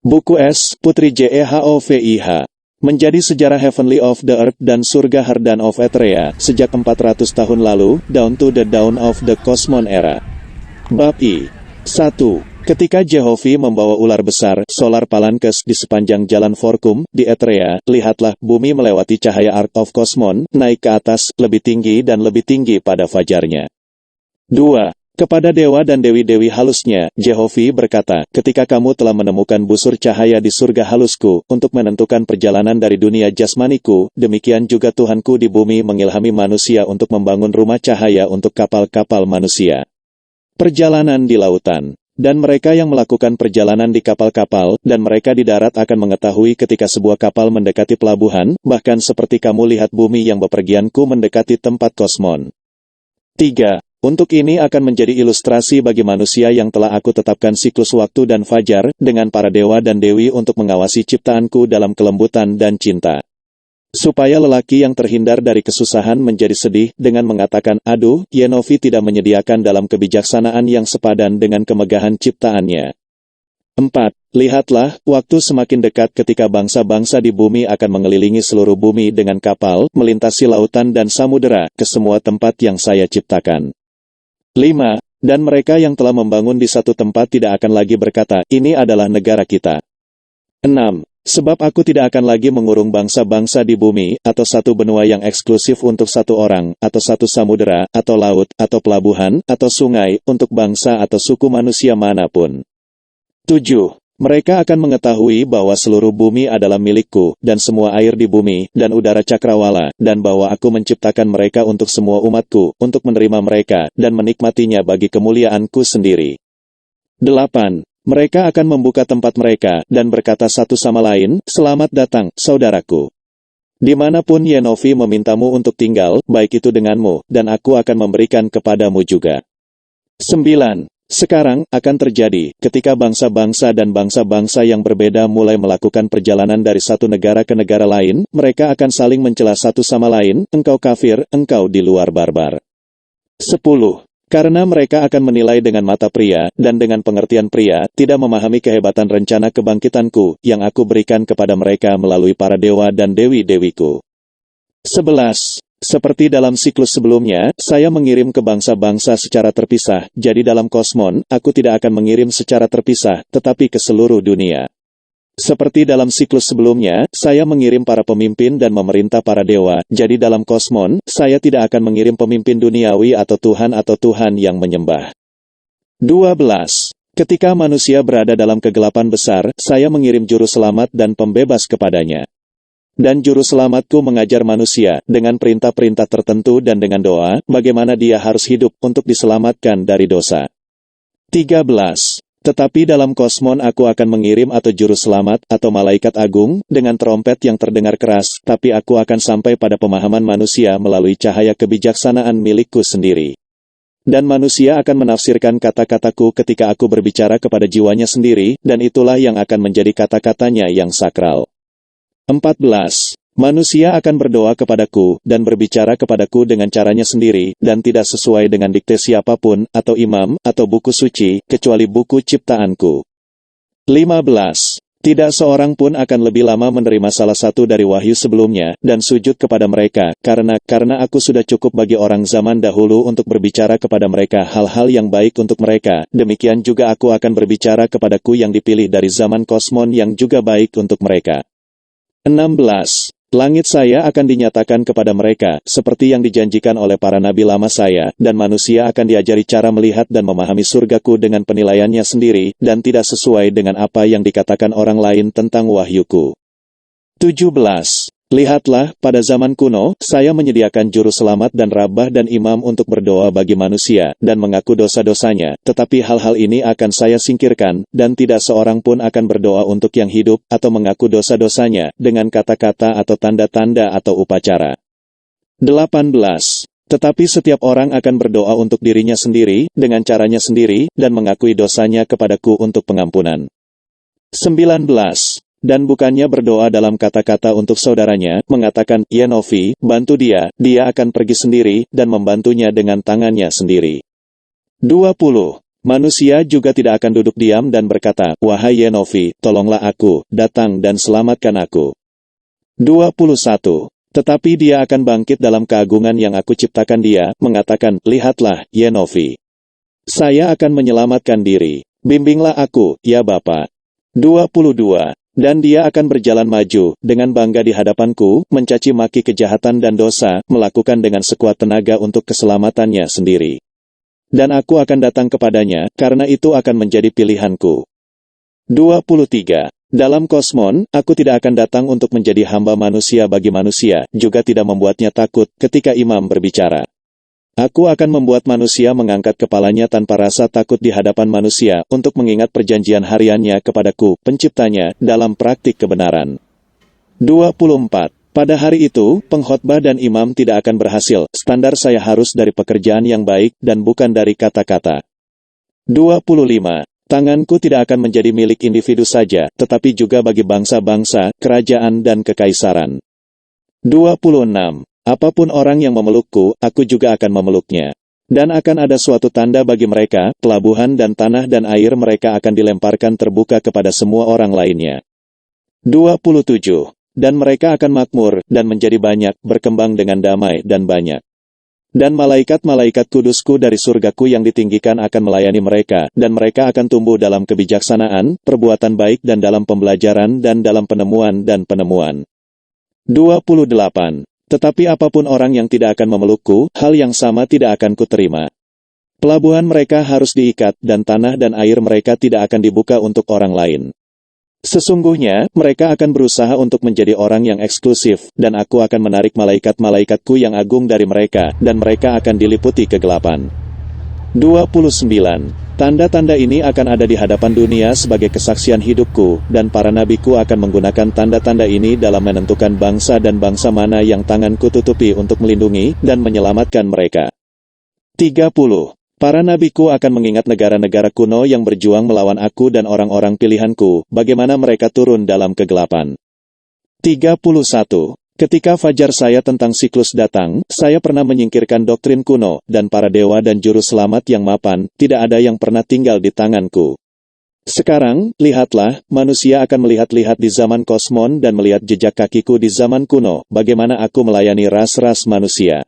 Buku S. Putri Jehovih. Menjadi sejarah Heavenly of the Earth dan Surga Hardan of Etherea, sejak 400 tahun lalu, down to the dawn of the Cosmon Era. Bab I. 1. Ketika Jehovih membawa ular besar, solar palankes di sepanjang jalan Forkum, di Etherea, lihatlah, bumi melewati cahaya Ark of Cosmon, naik ke atas, lebih tinggi dan lebih tinggi pada fajarnya. 2. Kepada dewa dan dewi-dewi halusnya, Jehovih berkata, ketika kamu telah menemukan busur cahaya di surga halusku, untuk menentukan perjalanan dari dunia jasmaniku, demikian juga Tuhanku di bumi mengilhami manusia untuk membangun rumah cahaya untuk kapal-kapal manusia. Perjalanan di lautan. Dan mereka yang melakukan perjalanan di kapal-kapal, dan mereka di darat akan mengetahui ketika sebuah kapal mendekati pelabuhan, bahkan seperti kamu lihat bumi yang bepergianku mendekati tempat kosmon. 3. Untuk ini akan menjadi ilustrasi bagi manusia yang telah aku tetapkan siklus waktu dan fajar, dengan para dewa dan dewi untuk mengawasi ciptaanku dalam kelembutan dan cinta. Supaya lelaki yang terhindar dari kesusahan menjadi sedih dengan mengatakan, aduh, Jehovih tidak menyediakan dalam kebijaksanaan yang sepadan dengan kemegahan ciptaannya. 4. Lihatlah, waktu semakin dekat ketika bangsa-bangsa di bumi akan mengelilingi seluruh bumi dengan kapal, melintasi lautan dan samudera, ke semua tempat yang saya ciptakan. 5. Dan mereka yang telah membangun di satu tempat tidak akan lagi berkata, ini adalah negara kita. 6. Sebab aku tidak akan lagi mengurung bangsa-bangsa di bumi, atau satu benua yang eksklusif untuk satu orang, atau satu samudera, atau laut, atau pelabuhan, atau sungai, untuk bangsa atau suku manusia manapun. 7. Mereka akan mengetahui bahwa seluruh bumi adalah milikku, dan semua air di bumi, dan udara cakrawala, dan bahwa aku menciptakan mereka untuk semua umatku, untuk menerima mereka, dan menikmatinya bagi kemuliaanku sendiri. 8. Mereka akan membuka tempat mereka, dan berkata satu sama lain, selamat datang, saudaraku. Dimanapun Jehovih memintamu untuk tinggal, baik itu denganmu, dan aku akan memberikan kepadamu juga. 9. Sekarang, akan terjadi, ketika bangsa-bangsa dan bangsa-bangsa yang berbeda mulai melakukan perjalanan dari satu negara ke negara lain, mereka akan saling mencela satu sama lain, engkau kafir, engkau di luar barbar. 10. Karena mereka akan menilai dengan mata pria, dan dengan pengertian pria, tidak memahami kehebatan rencana kebangkitanku, yang aku berikan kepada mereka melalui para dewa dan dewi-dewiku. 11. Seperti dalam siklus sebelumnya, saya mengirim ke bangsa-bangsa secara terpisah, jadi dalam kosmon, aku tidak akan mengirim secara terpisah, tetapi ke seluruh dunia. Seperti dalam siklus sebelumnya, saya mengirim para pemimpin dan memerintah para dewa, jadi dalam kosmon, saya tidak akan mengirim pemimpin duniawi atau Tuhan yang menyembah. 12. Ketika manusia berada dalam kegelapan besar, saya mengirim juru selamat dan pembebas kepadanya. Dan juru selamatku mengajar manusia, dengan perintah-perintah tertentu dan dengan doa, bagaimana dia harus hidup untuk diselamatkan dari dosa. 13. Tetapi dalam kosmon aku akan mengirim atau juru selamat, atau malaikat agung, dengan trompet yang terdengar keras, tapi aku akan sampai pada pemahaman manusia melalui cahaya kebijaksanaan milikku sendiri. Dan manusia akan menafsirkan kata-kataku ketika aku berbicara kepada jiwanya sendiri, dan itulah yang akan menjadi kata-katanya yang sakral. 14. Manusia akan berdoa kepadaku, dan berbicara kepadaku dengan caranya sendiri, dan tidak sesuai dengan dikte siapapun, atau imam, atau buku suci, kecuali buku ciptaanku. 15. Tidak seorang pun akan lebih lama menerima salah satu dari wahyu sebelumnya, dan sujud kepada mereka, karena aku sudah cukup bagi orang zaman dahulu untuk berbicara kepada mereka hal-hal yang baik untuk mereka, demikian juga aku akan berbicara kepadaku yang dipilih dari zaman kosmon yang juga baik untuk mereka. 16. Langit saya akan dinyatakan kepada mereka, seperti yang dijanjikan oleh para nabi lama saya, dan manusia akan diajari cara melihat dan memahami surgaku dengan penilaiannya sendiri, dan tidak sesuai dengan apa yang dikatakan orang lain tentang wahyuku. 17. Lihatlah, pada zaman kuno, saya menyediakan juru selamat dan rabbah dan imam untuk berdoa bagi manusia, dan mengaku dosa-dosanya, tetapi hal-hal ini akan saya singkirkan, dan tidak seorang pun akan berdoa untuk yang hidup, atau mengaku dosa-dosanya, dengan kata-kata atau tanda-tanda atau upacara. 18. Tetapi setiap orang akan berdoa untuk dirinya sendiri, dengan caranya sendiri, dan mengakui dosanya kepadaku untuk pengampunan. 19. Dan bukannya berdoa dalam kata-kata untuk saudaranya, mengatakan, Jehovih, bantu dia akan pergi sendiri, dan membantunya dengan tangannya sendiri. 20. Manusia juga tidak akan duduk diam dan berkata, "Wahai Yenofi, tolonglah aku, datang dan selamatkan aku." 21. Tetapi dia akan bangkit dalam keagungan yang aku ciptakan dia, mengatakan, "Lihatlah, Yenofi. Saya akan menyelamatkan diri. Bimbinglah aku, ya Bapa." 22. Dan dia akan berjalan maju, dengan bangga di hadapanku, mencaci maki kejahatan dan dosa, melakukan dengan sekuat tenaga untuk keselamatannya sendiri. Dan aku akan datang kepadanya, karena itu akan menjadi pilihanku. 23. Dalam kosmon, aku tidak akan datang untuk menjadi hamba manusia bagi manusia, juga tidak membuatnya takut ketika imam berbicara. Aku akan membuat manusia mengangkat kepalanya tanpa rasa takut di hadapan manusia, untuk mengingat perjanjian hariannya kepadaku, penciptanya, dalam praktik kebenaran. 24. Pada hari itu, pengkhotbah dan imam tidak akan berhasil, standar saya harus dari pekerjaan yang baik, dan bukan dari kata-kata. 25. Tanganku tidak akan menjadi milik individu saja, tetapi juga bagi bangsa-bangsa, kerajaan dan kekaisaran. 26. Apapun orang yang memelukku, aku juga akan memeluknya. Dan akan ada suatu tanda bagi mereka, pelabuhan dan tanah dan air mereka akan dilemparkan terbuka kepada semua orang lainnya. 27. Dan mereka akan makmur, dan menjadi banyak, berkembang dengan damai dan banyak. Dan malaikat-malaikat kudusku dari surgaku yang ditinggikan akan melayani mereka, dan mereka akan tumbuh dalam kebijaksanaan, perbuatan baik dan dalam pembelajaran dan dalam penemuan dan penemuan. 28. Tetapi apapun orang yang tidak akan memelukku, hal yang sama tidak akan kuterima. Pelabuhan mereka harus diikat, dan tanah dan air mereka tidak akan dibuka untuk orang lain. Sesungguhnya, mereka akan berusaha untuk menjadi orang yang eksklusif, dan aku akan menarik malaikat-malaikatku yang agung dari mereka, dan mereka akan diliputi kegelapan. 29. Tanda-tanda ini akan ada di hadapan dunia sebagai kesaksian hidupku, dan para nabiku akan menggunakan tanda-tanda ini dalam menentukan bangsa dan bangsa mana yang tanganku tutupi untuk melindungi, dan menyelamatkan mereka. 30. Para nabiku akan mengingat negara-negara kuno yang berjuang melawan aku dan orang-orang pilihanku, bagaimana mereka turun dalam kegelapan. 31. Ketika fajar saya tentang siklus datang, saya pernah menyingkirkan doktrin kuno, dan para dewa dan juru selamat yang mapan, tidak ada yang pernah tinggal di tanganku. Sekarang, lihatlah, manusia akan melihat-lihat di zaman kosmon dan melihat jejak kakiku di zaman kuno, bagaimana aku melayani ras-ras manusia.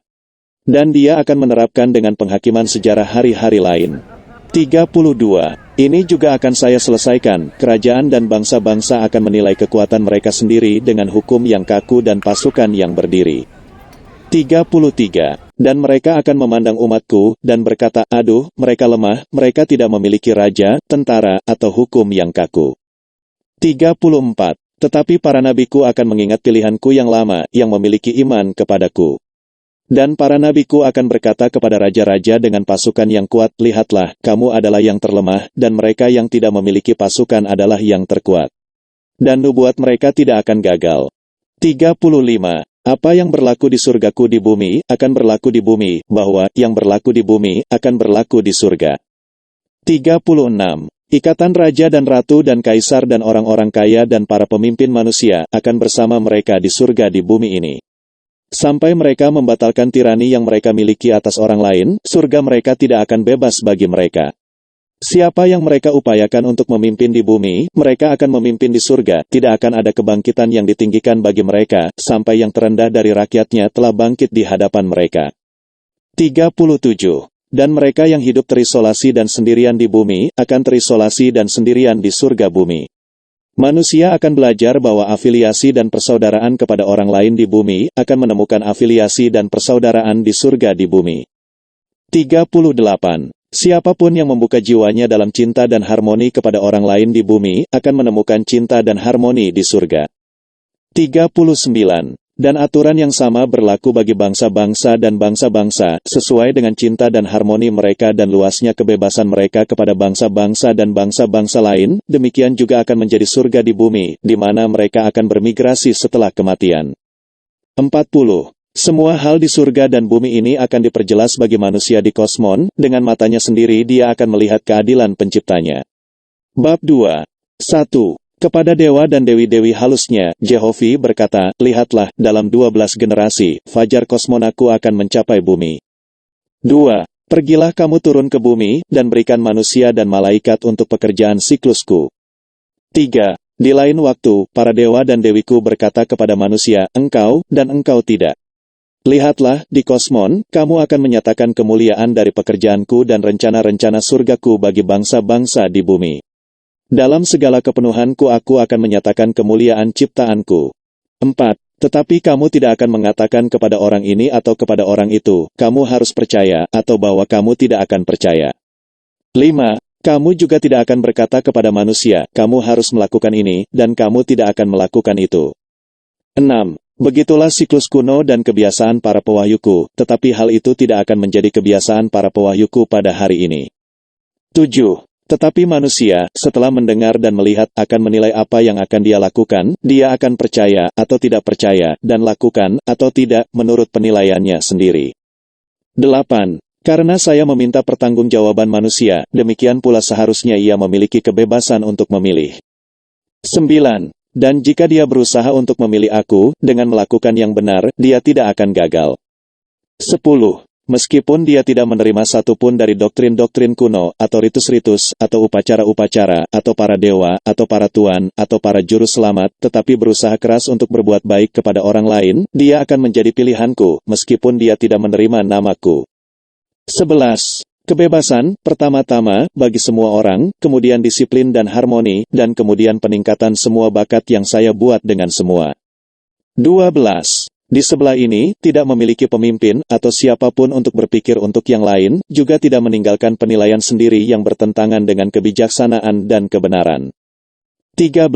Dan dia akan menerapkan dengan penghakiman sejarah hari-hari lain. 32. Ini juga akan saya selesaikan, kerajaan dan bangsa-bangsa akan menilai kekuatan mereka sendiri dengan hukum yang kaku dan pasukan yang berdiri. 33. Dan mereka akan memandang umatku, dan berkata, "Aduh, mereka lemah, mereka tidak memiliki raja, tentara, atau hukum yang kaku." 34. Tetapi para nabiku akan mengingat pilihanku yang lama, yang memiliki iman kepadaku. Dan para nabiku akan berkata kepada raja-raja dengan pasukan yang kuat, "Lihatlah, kamu adalah yang terlemah, dan mereka yang tidak memiliki pasukan adalah yang terkuat." Dan nubuat mereka tidak akan gagal. 35. Apa yang berlaku di surgaku di bumi, akan berlaku di bumi, bahwa yang berlaku di bumi, akan berlaku di surga. 36. Ikatan raja dan ratu dan kaisar dan orang-orang kaya dan para pemimpin manusia, akan bersama mereka di surga di bumi ini. Sampai mereka membatalkan tirani yang mereka miliki atas orang lain, surga mereka tidak akan bebas bagi mereka. Siapa yang mereka upayakan untuk memimpin di bumi, mereka akan memimpin di surga, tidak akan ada kebangkitan yang ditinggikan bagi mereka, sampai yang terendah dari rakyatnya telah bangkit di hadapan mereka. 37. Dan mereka yang hidup terisolasi dan sendirian di bumi, akan terisolasi dan sendirian di surga bumi. Manusia akan belajar bahwa afiliasi dan persaudaraan kepada orang lain di bumi, akan menemukan afiliasi dan persaudaraan di surga di bumi. 38. Siapapun yang membuka jiwanya dalam cinta dan harmoni kepada orang lain di bumi, akan menemukan cinta dan harmoni di surga. 39. Dan aturan yang sama berlaku bagi bangsa-bangsa dan bangsa-bangsa, sesuai dengan cinta dan harmoni mereka dan luasnya kebebasan mereka kepada bangsa-bangsa dan bangsa-bangsa lain, demikian juga akan menjadi surga di bumi, di mana mereka akan bermigrasi setelah kematian. 40. Semua hal di surga dan bumi ini akan diperjelas bagi manusia di kosmon, dengan matanya sendiri dia akan melihat keadilan penciptanya. Bab 2. 1. Kepada dewa dan dewi-dewi halusnya, Jehovi berkata, "Lihatlah, dalam 12 generasi, fajar kosmonaku akan mencapai bumi." 2. Pergilah kamu turun ke bumi, dan berikan manusia dan malaikat untuk pekerjaan siklusku. 3. Di lain waktu, para dewa dan dewiku berkata kepada manusia, engkau, dan engkau tidak. Lihatlah, di kosmon, kamu akan menyatakan kemuliaan dari pekerjaanku dan rencana-rencana surgaku bagi bangsa-bangsa di bumi. Dalam segala kepenuhanku aku akan menyatakan kemuliaan ciptaanku. 4. Tetapi kamu tidak akan mengatakan kepada orang ini atau kepada orang itu, kamu harus percaya, atau bahwa kamu tidak akan percaya. 5. Kamu juga tidak akan berkata kepada manusia, kamu harus melakukan ini, dan kamu tidak akan melakukan itu. 6. Begitulah siklus kuno dan kebiasaan para pewahyuku, tetapi hal itu tidak akan menjadi kebiasaan para pewahyuku pada hari ini. 7. Tetapi manusia, setelah mendengar dan melihat, akan menilai apa yang akan dia lakukan, dia akan percaya atau tidak percaya, dan lakukan atau tidak menurut penilaiannya sendiri. 8. Karena saya meminta pertanggungjawaban manusia, demikian pula seharusnya ia memiliki kebebasan untuk memilih. 9. Dan jika dia berusaha untuk memilih aku, dengan melakukan yang benar, dia tidak akan gagal. 10. Meskipun dia tidak menerima satupun dari doktrin-doktrin kuno, atau ritus-ritus, atau upacara-upacara, atau para dewa, atau para tuan, atau para juru selamat, tetapi berusaha keras untuk berbuat baik kepada orang lain, dia akan menjadi pilihanku, meskipun dia tidak menerima namaku. 11. Kebebasan, pertama-tama, bagi semua orang, kemudian disiplin dan harmoni, dan kemudian peningkatan semua bakat yang saya buat dengan semua. 12. Di sebelah ini, tidak memiliki pemimpin, atau siapapun untuk berpikir untuk yang lain, juga tidak meninggalkan penilaian sendiri yang bertentangan dengan kebijaksanaan dan kebenaran. 13.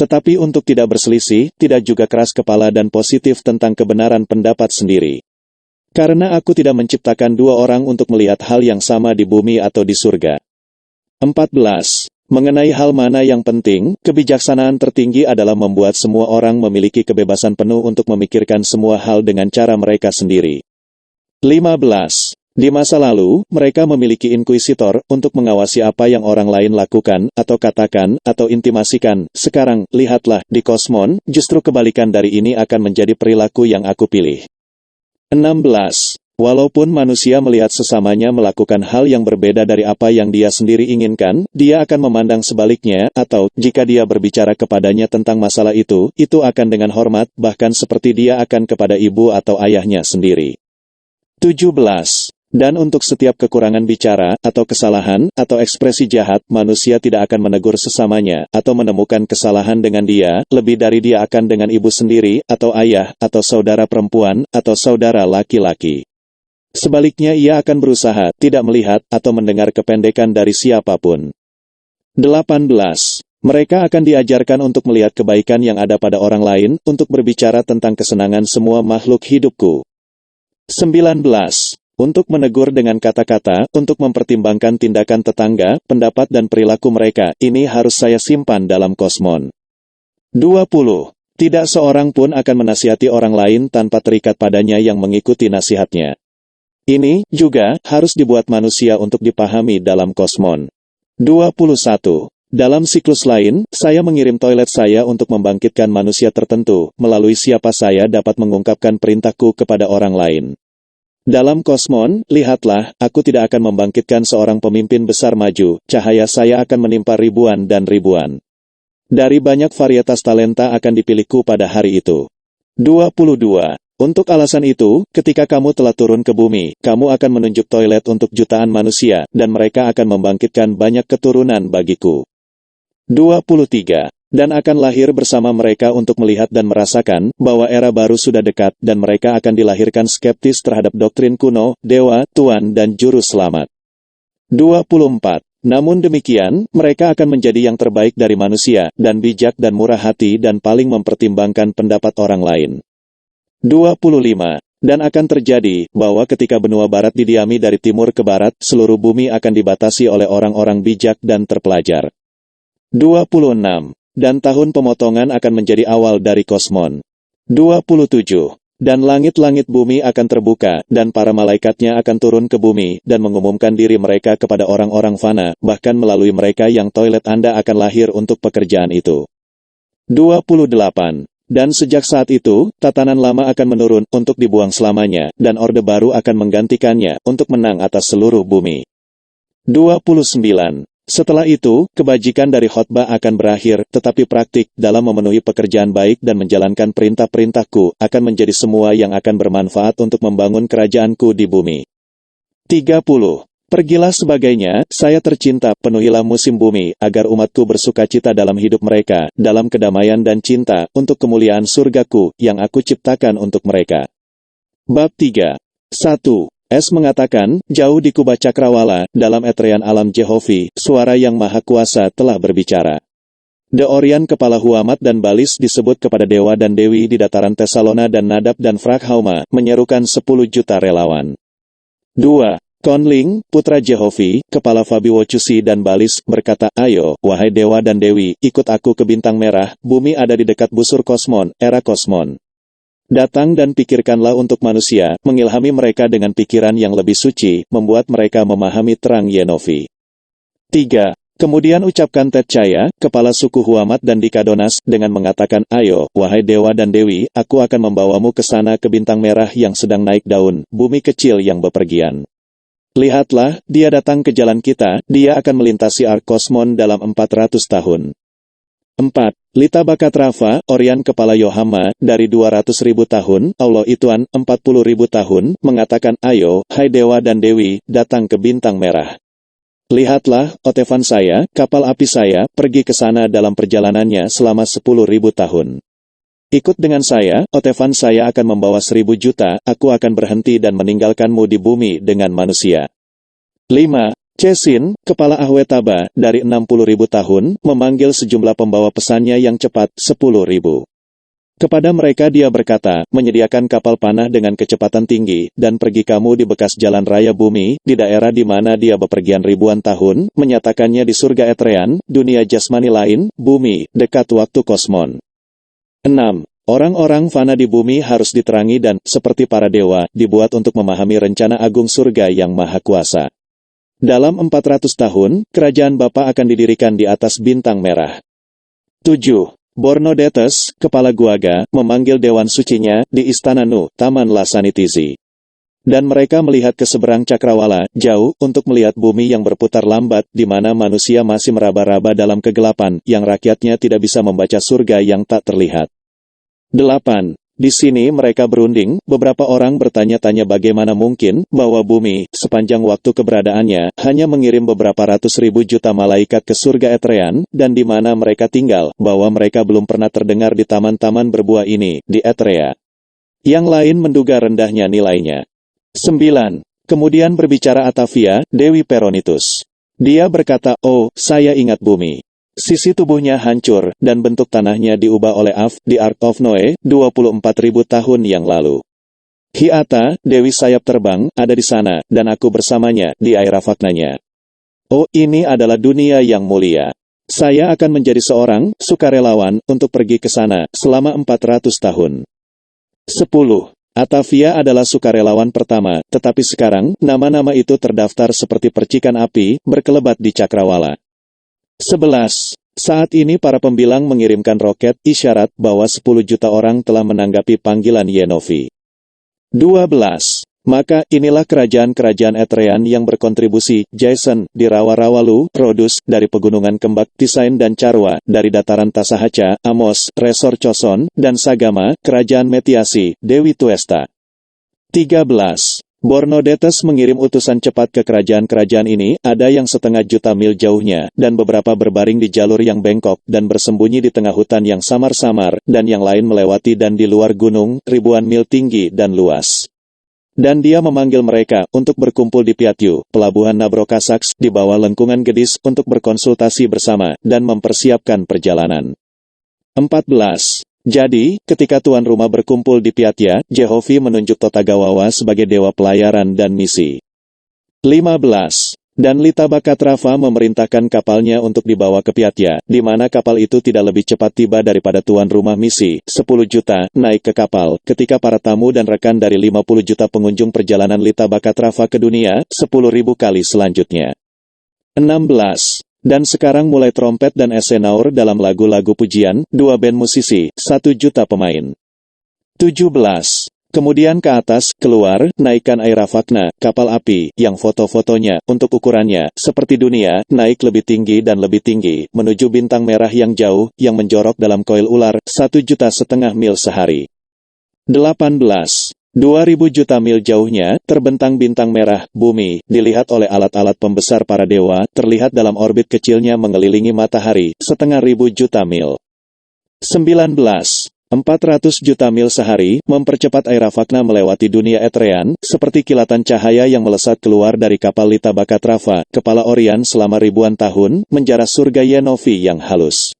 Tetapi untuk tidak berselisih, tidak juga keras kepala dan positif tentang kebenaran pendapat sendiri. Karena aku tidak menciptakan dua orang untuk melihat hal yang sama di bumi atau di surga. 14. Mengenai hal mana yang penting, kebijaksanaan tertinggi adalah membuat semua orang memiliki kebebasan penuh untuk memikirkan semua hal dengan cara mereka sendiri. 15. Di masa lalu, mereka memiliki inkuisitor untuk mengawasi apa yang orang lain lakukan, atau katakan, atau intimasikan. Sekarang, lihatlah, di kosmon, justru kebalikan dari ini akan menjadi perilaku yang aku pilih. 16. Walaupun manusia melihat sesamanya melakukan hal yang berbeda dari apa yang dia sendiri inginkan, dia akan memandang sebaliknya, atau, jika dia berbicara kepadanya tentang masalah itu akan dengan hormat, bahkan seperti dia akan kepada ibu atau ayahnya sendiri. 17. Dan untuk setiap kekurangan bicara, atau kesalahan, atau ekspresi jahat, manusia tidak akan menegur sesamanya, atau menemukan kesalahan dengan dia, lebih dari dia akan dengan ibu sendiri, atau ayah, atau saudara perempuan, atau saudara laki-laki. Sebaliknya ia akan berusaha, tidak melihat, atau mendengar kependekan dari siapapun. 18. Mereka akan diajarkan untuk melihat kebaikan yang ada pada orang lain, untuk berbicara tentang kesenangan semua makhluk hidupku. 19. Untuk menegur dengan kata-kata, untuk mempertimbangkan tindakan tetangga, pendapat dan perilaku mereka, ini harus saya simpan dalam kosmon. 20. Tidak seorang pun akan menasihati orang lain tanpa terikat padanya yang mengikuti nasihatnya. Ini, juga, harus dibuat manusia untuk dipahami dalam kosmon. 21. Dalam siklus lain, saya mengirim toilet saya untuk membangkitkan manusia tertentu, melalui siapa saya dapat mengungkapkan perintahku kepada orang lain. Dalam kosmon, lihatlah, aku tidak akan membangkitkan seorang pemimpin besar maju, cahaya saya akan menimpa ribuan dan ribuan. Dari banyak varietas talenta akan dipilihku pada hari itu. 22. Untuk alasan itu, ketika kamu telah turun ke bumi, kamu akan menunjuk toilet untuk jutaan manusia, dan mereka akan membangkitkan banyak keturunan bagiku. 23. Dan akan lahir bersama mereka untuk melihat dan merasakan bahwa era baru sudah dekat, dan mereka akan dilahirkan skeptis terhadap doktrin kuno, dewa, tuan dan juru selamat. 24. Namun demikian, mereka akan menjadi yang terbaik dari manusia, dan bijak dan murah hati dan paling mempertimbangkan pendapat orang lain. 25. Dan akan terjadi, bahwa ketika benua barat didiami dari timur ke barat, seluruh bumi akan dibatasi oleh orang-orang bijak dan terpelajar. 26. Dan tahun pemotongan akan menjadi awal dari kosmon. 27. Dan langit-langit bumi akan terbuka, dan para malaikatnya akan turun ke bumi, dan mengumumkan diri mereka kepada orang-orang fana, bahkan melalui mereka yang toilet Anda akan lahir untuk pekerjaan itu. 28. Dan sejak saat itu, tatanan lama akan menurun untuk dibuang selamanya, dan orde baru akan menggantikannya untuk menang atas seluruh bumi. 29. Setelah itu, kebajikan dari khotbah akan berakhir, tetapi praktik dalam memenuhi pekerjaan baik dan menjalankan perintah-perintahku akan menjadi semua yang akan bermanfaat untuk membangun kerajaanku di bumi. 30. Pergilah sebagainya, saya tercinta, penuhilah musim bumi, agar umatku bersukacita dalam hidup mereka, dalam kedamaian dan cinta, untuk kemuliaan surgaku, yang aku ciptakan untuk mereka. Bab 3. 1. S mengatakan, jauh di Kubah Cakrawala, dalam etrean alam Jehovi, suara yang maha kuasa telah berbicara. The Orion kepala Huamat dan Balis disebut kepada dewa dan dewi di dataran Tesalona dan Nadab dan Fraghauma, menyerukan 10 juta relawan. 2. Konling, putra Jehovi, kepala Fabiwocusi dan Balis, berkata, ayo, wahai dewa dan dewi, ikut aku ke bintang merah, bumi ada di dekat busur Kosmon, era Kosmon. Datang dan pikirkanlah untuk manusia, mengilhami mereka dengan pikiran yang lebih suci, membuat mereka memahami terang Yenofi. 3. Kemudian ucapkan Tetcaya, kepala suku Huamat dan Dikadonas, dengan mengatakan, ayo, wahai dewa dan dewi, aku akan membawamu ke sana ke bintang merah yang sedang naik daun, bumi kecil yang bepergian. Lihatlah, dia datang ke jalan kita, dia akan melintasi ark Kosmon dalam 400 tahun. 4. Lita bakat Rafa, Orion kepala Yohama, dari 200.000 tahun, Allah Ituan, 40.000 tahun, mengatakan, ayo, hai dewa dan dewi, datang ke bintang merah. Lihatlah, Otevan saya, kapal api saya, pergi ke sana dalam perjalanannya selama 10.000 tahun. Ikut dengan saya, Otevan saya akan membawa 1.000 juta, aku akan berhenti dan meninggalkanmu di bumi dengan manusia. 5. Cesin, kepala Ahwetaba, dari 60.000 tahun, memanggil sejumlah pembawa pesannya yang cepat, 10.000. Kepada mereka dia berkata, menyediakan kapal panah dengan kecepatan tinggi, dan pergi kamu di bekas jalan raya bumi, di daerah di mana dia bepergian ribuan tahun, menyatakannya di surga Etrean, dunia jasmani lain, bumi, dekat waktu Kosmon. 6. Orang-orang fana di bumi harus diterangi dan, seperti para dewa, dibuat untuk memahami rencana agung surga yang maha kuasa. Dalam 400 tahun, kerajaan Bapa akan didirikan di atas bintang merah. 7. Bornodetes, kepala Guaga, memanggil dewan sucinya, di istana Nu, Taman Lasanitizi. Dan mereka melihat ke seberang cakrawala, jauh, untuk melihat bumi yang berputar lambat, di mana manusia masih meraba-raba dalam kegelapan, yang rakyatnya tidak bisa membaca surga yang tak terlihat. 8. Di sini mereka berunding, beberapa orang bertanya-tanya bagaimana mungkin, bahwa bumi, sepanjang waktu keberadaannya, hanya mengirim beberapa ratus ribu juta malaikat ke surga Etrean, dan di mana mereka tinggal, bahwa mereka belum pernah terdengar di taman-taman berbuah ini, di Etrea. Yang lain menduga rendahnya nilainya. 9. Kemudian berbicara Atavia, Dewi Peronitus. Dia berkata, oh, saya ingat bumi. Sisi tubuhnya hancur, dan bentuk tanahnya diubah oleh Af, di Ark of Noe, 24.000 tahun yang lalu. Hiata, Dewi sayap terbang, ada di sana, dan aku bersamanya, di Airafaknanya. Oh, ini adalah dunia yang mulia. Saya akan menjadi seorang, sukarelawan, untuk pergi ke sana, selama 400 tahun. 10. Atavia adalah sukarelawan pertama, tetapi sekarang, nama-nama itu terdaftar seperti percikan api, berkelebat di cakrawala. 11. Saat ini para pembilang mengirimkan roket, isyarat bahwa 10 juta orang telah menanggapi panggilan Yenofi. 12. Maka inilah kerajaan-kerajaan Etrean yang berkontribusi, Jason, di Rawa-Rawalu, Rodus, dari pegunungan Kembak, Tisain dan Carwa, dari dataran Tasahaca, Amos, Resor Choson, dan Sagama, kerajaan Metiasi, Dewi Tuesta. 13. Bornodetes mengirim utusan cepat ke kerajaan-kerajaan ini, ada yang 0,5 juta mil jauhnya, dan beberapa berbaring di jalur yang bengkok, dan bersembunyi di tengah hutan yang samar-samar, dan yang lain melewati dan di luar gunung, ribuan mil tinggi dan luas. Dan dia memanggil mereka, untuk berkumpul di Piatyu, pelabuhan Nabrokasaks, di bawah lengkungan Gedis, untuk berkonsultasi bersama, dan mempersiapkan perjalanan. 14. Jadi, ketika tuan rumah berkumpul di Piatya, Jehovi menunjuk Totagawawa sebagai dewa pelayaran dan misi. 15. Dan Lita bakat Rafa memerintahkan kapalnya untuk dibawa ke Piatya, di mana kapal itu tidak lebih cepat tiba daripada tuan rumah misi, 10 juta, naik ke kapal, ketika para tamu dan rekan dari 50 juta pengunjung perjalanan Lita bakat Rafa ke dunia, 10.000 kali selanjutnya. 16. Dan sekarang mulai trompet dan esenaur dalam lagu-lagu pujian, 2 band musisi, 1 juta pemain. 17. Kemudian ke atas, keluar, naikkan Aeravagna, kapal api, yang foto-fotonya, untuk ukurannya, seperti dunia, naik lebih tinggi dan lebih tinggi, menuju bintang merah yang jauh, yang menjorok dalam koil ular, 1,5 juta mil sehari. 18. 2.000 juta mil jauhnya, terbentang bintang merah, bumi, dilihat oleh alat-alat pembesar para dewa, terlihat dalam orbit kecilnya mengelilingi matahari, 1.500 juta mil. 19. 400 juta mil sehari, mempercepat Aeravagna melewati dunia Etrean, seperti kilatan cahaya yang melesat keluar dari kapal Litabakatrava, kepala Orion selama ribuan tahun, menjarah surga Yenovi yang halus.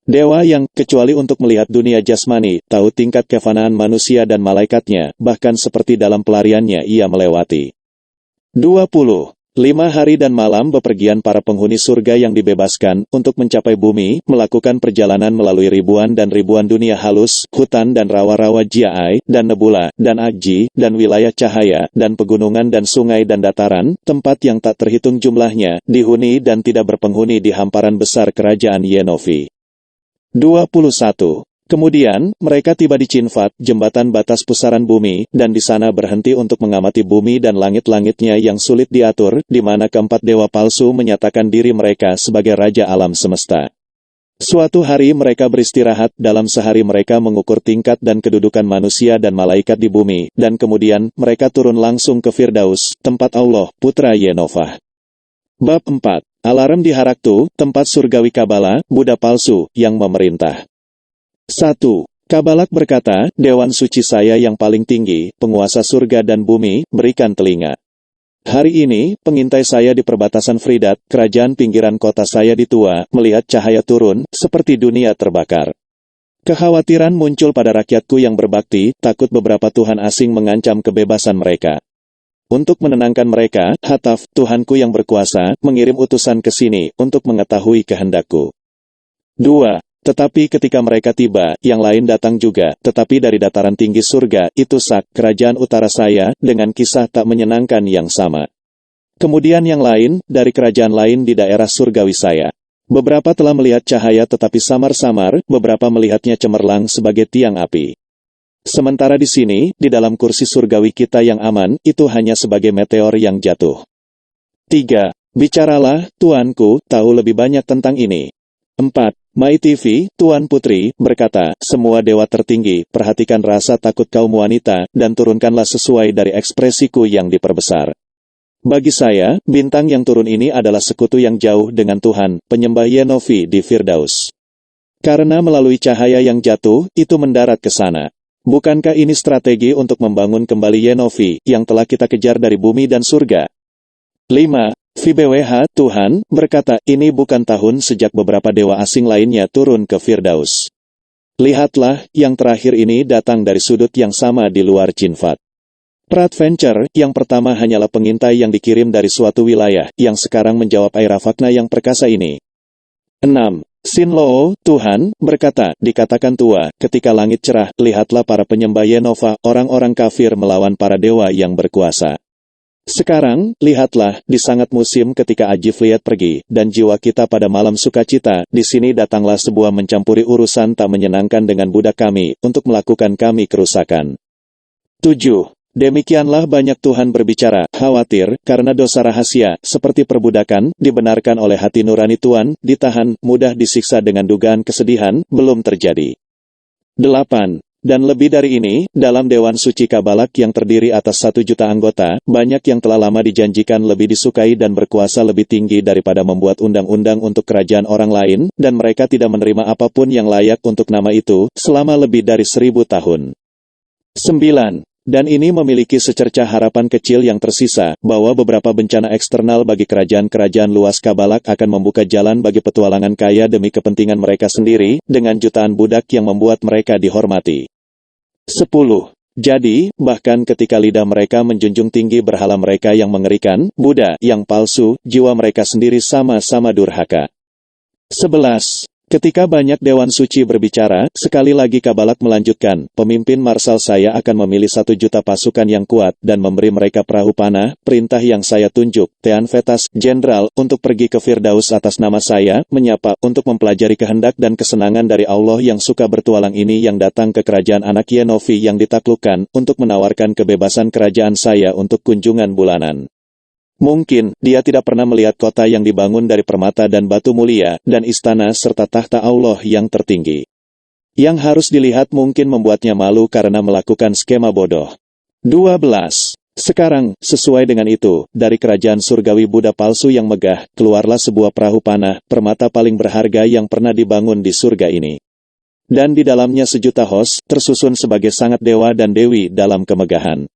Dewa yang, kecuali untuk melihat dunia jasmani, tahu tingkat kefanaan manusia dan malaikatnya, bahkan seperti dalam pelariannya ia melewati. 20. 5 hari dan malam bepergian para penghuni surga yang dibebaskan, untuk mencapai bumi, melakukan perjalanan melalui ribuan dan ribuan dunia halus, hutan dan rawa-rawa Jiai, dan nebula, dan Aji, dan wilayah cahaya, dan pegunungan dan sungai dan dataran, tempat yang tak terhitung jumlahnya, dihuni dan tidak berpenghuni di hamparan besar kerajaan Yenovi. 21. Kemudian, mereka tiba di Cinvat, jembatan batas pusaran bumi, dan di sana berhenti untuk mengamati bumi dan langit-langitnya yang sulit diatur, di mana keempat dewa palsu menyatakan diri mereka sebagai Raja Alam Semesta. Suatu hari mereka beristirahat, dalam sehari mereka mengukur tingkat dan kedudukan manusia dan malaikat di bumi, dan kemudian mereka turun langsung ke Firdaus, tempat Allah, Putra Yenovah. Bab 4. Alarm di Haraktu, tempat surgawi Kabala, Buddha palsu, yang memerintah. 1. Kabalak berkata, Dewan suci saya yang paling tinggi, penguasa surga dan bumi, berikan telinga. Hari ini, pengintai saya di perbatasan Fridat, kerajaan pinggiran kota saya di Tua, melihat cahaya turun, seperti dunia terbakar. Kekhawatiran muncul pada rakyatku yang berbakti, takut beberapa Tuhan asing mengancam kebebasan mereka. Untuk menenangkan mereka, Hataf, Tuhanku yang berkuasa, mengirim utusan ke sini, untuk mengetahui kehendakku. 2. Tetapi ketika mereka tiba, yang lain datang juga, tetapi dari dataran tinggi surga, itu Sak, kerajaan utara saya, dengan kisah tak menyenangkan yang sama. Kemudian yang lain, dari kerajaan lain di daerah surgawi saya. Beberapa telah melihat cahaya tetapi samar-samar, beberapa melihatnya cemerlang sebagai tiang api. Sementara di sini, di dalam kursi surgawi kita yang aman, itu hanya sebagai meteor yang jatuh. 3. Bicaralah, Tuanku, tahu lebih banyak tentang ini. 4. Mai TV, Tuan Putri, berkata, semua dewa tertinggi, perhatikan rasa takut kaum wanita, dan turunkanlah sesuai dari ekspresiku yang diperbesar. Bagi saya, bintang yang turun ini adalah sekutu yang jauh dengan Tuhan, penyembah Yenovi di Firdaus. Karena melalui cahaya yang jatuh, itu mendarat ke sana. Bukankah ini strategi untuk membangun kembali Yenovi, yang telah kita kejar dari bumi dan surga? 5. VBWH, Tuhan, berkata, ini bukan tahun sejak beberapa dewa asing lainnya turun ke Firdaus. Lihatlah, yang terakhir ini datang dari sudut yang sama di luar Cinvat. Peradventure, yang pertama hanyalah pengintai yang dikirim dari suatu wilayah, yang sekarang menjawab Aeravagna yang perkasa ini. 6. Sinloo, Tuhan, berkata, dikatakan tua, ketika langit cerah, lihatlah para penyembah Yenova, orang-orang kafir melawan para dewa yang berkuasa. Sekarang, lihatlah, di sangat musim ketika Ajifliet pergi, dan jiwa kita pada malam sukacita, di sini datanglah sebuah mencampuri urusan tak menyenangkan dengan budak kami, untuk melakukan kami kerusakan. 7. Demikianlah banyak Tuhan berbicara, khawatir, karena dosa rahasia, seperti perbudakan, dibenarkan oleh hati nurani Tuhan, ditahan, mudah disiksa dengan dugaan kesedihan, belum terjadi. 8. Dan lebih dari ini, dalam Dewan Suci Kabalak yang terdiri atas 1 juta anggota, banyak yang telah lama dijanjikan lebih disukai dan berkuasa lebih tinggi daripada membuat undang-undang untuk kerajaan orang lain, dan mereka tidak menerima apapun yang layak untuk nama itu, selama lebih dari 1000 tahun. 9. Dan ini memiliki secercah harapan kecil yang tersisa, bahwa beberapa bencana eksternal bagi kerajaan-kerajaan luas Kabalak akan membuka jalan bagi petualangan kaya demi kepentingan mereka sendiri, dengan jutaan budak yang membuat mereka dihormati. 10. Jadi, bahkan ketika lidah mereka menjunjung tinggi berhala mereka yang mengerikan, Buddha yang palsu, jiwa mereka sendiri sama-sama durhaka. 11. Ketika banyak dewan suci berbicara, sekali lagi Kabalak melanjutkan, pemimpin marsal saya akan memilih 1 juta pasukan yang kuat dan memberi mereka perahu panah, perintah yang saya tunjuk, Teanfetas, jenderal, untuk pergi ke Firdaus atas nama saya, menyapa, untuk mempelajari kehendak dan kesenangan dari Allah yang suka bertualang ini yang datang ke kerajaan anak Yenofi yang ditaklukkan, untuk menawarkan kebebasan kerajaan saya untuk kunjungan bulanan. Mungkin, dia tidak pernah melihat kota yang dibangun dari permata dan batu mulia, dan istana serta tahta Allah yang tertinggi. Yang harus dilihat mungkin membuatnya malu karena melakukan skema bodoh. 12. Sekarang, sesuai dengan itu, dari kerajaan surgawi Buddha palsu yang megah, keluarlah sebuah perahu panah, permata paling berharga yang pernah dibangun di surga ini. Dan di dalamnya 1 juta host, tersusun sebagai sangat dewa dan dewi dalam kemegahan.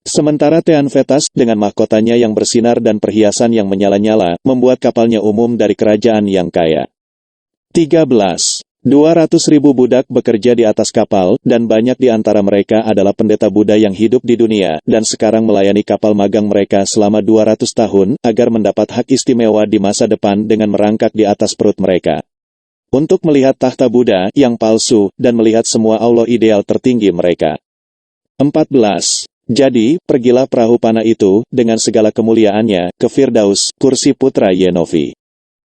Sementara Teanfetas, dengan mahkotanya yang bersinar dan perhiasan yang menyala-nyala, membuat kapalnya umum dari kerajaan yang kaya. 13. 200.000 budak bekerja di atas kapal, dan banyak di antara mereka adalah pendeta Buddha yang hidup di dunia, dan sekarang melayani kapal magang mereka selama 200 tahun, agar mendapat hak istimewa di masa depan dengan merangkak di atas perut mereka. Untuk melihat tahta Buddha yang palsu, dan melihat semua Allah ideal tertinggi mereka. 14. Jadi, pergilah perahu panah itu, dengan segala kemuliaannya, ke Firdaus, kursi putra Yenofi.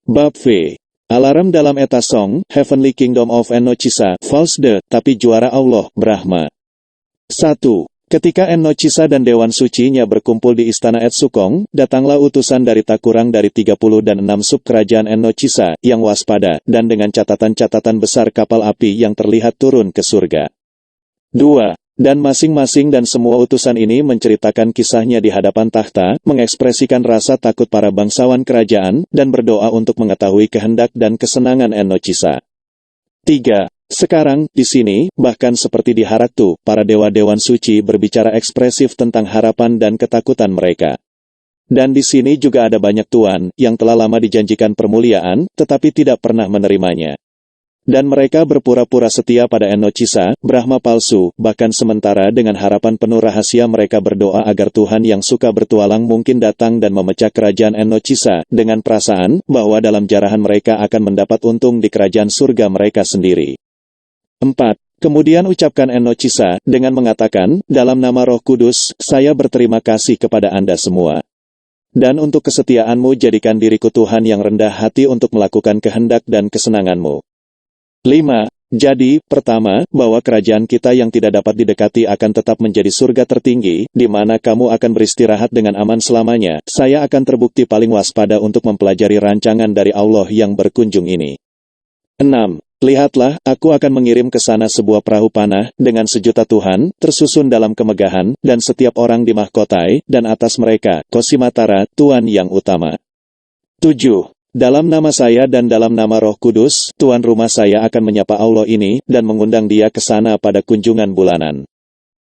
Bab V. Alarm dalam Eta Song, Heavenly Kingdom of Enochisa, False The, tapi juara Allah, Brahma. 1. Ketika Enochisa dan Dewan Suci-nya berkumpul di istana Etsukong, datanglah utusan dari tak kurang dari 30 dan 6 sub kerajaan Enochisa, yang waspada, dan dengan catatan-catatan besar kapal api yang terlihat turun ke surga. 2. Dan masing-masing dan semua utusan ini menceritakan kisahnya di hadapan tahta, mengekspresikan rasa takut para bangsawan kerajaan, dan berdoa untuk mengetahui kehendak dan kesenangan Enochisa. 3. Sekarang, di sini, bahkan seperti di Haraktu, para dewa-dewan suci berbicara ekspresif tentang harapan dan ketakutan mereka. Dan di sini juga ada banyak tuan, yang telah lama dijanjikan permuliaan, tetapi tidak pernah menerimanya. Dan mereka berpura-pura setia pada Enochisa, Brahma palsu, bahkan sementara dengan harapan penuh rahasia mereka berdoa agar Tuhan yang suka bertualang mungkin datang dan memecah kerajaan Enochisa, dengan perasaan bahwa dalam jarahan mereka akan mendapat untung di kerajaan surga mereka sendiri. 4. Kemudian ucapkan Enochisa, dengan mengatakan, dalam nama Roh Kudus, saya berterima kasih kepada Anda semua. Dan untuk kesetiaanmu jadikan diriku Tuhan yang rendah hati untuk melakukan kehendak dan kesenanganmu. 5. Jadi, pertama, bahwa kerajaan kita yang tidak dapat didekati akan tetap menjadi surga tertinggi, di mana kamu akan beristirahat dengan aman selamanya. Saya akan terbukti paling waspada untuk mempelajari rancangan dari Allah yang berkunjung ini. 6. Lihatlah, aku akan mengirim ke sana sebuah perahu panah, dengan 1 juta Tuhan, tersusun dalam kemegahan, dan setiap orang dimahkotai, dan atas mereka, Kosimatara, Tuan yang utama. 7. Dalam nama saya dan dalam nama Roh Kudus, tuan rumah saya akan menyapa Allah ini, dan mengundang dia ke sana pada kunjungan bulanan.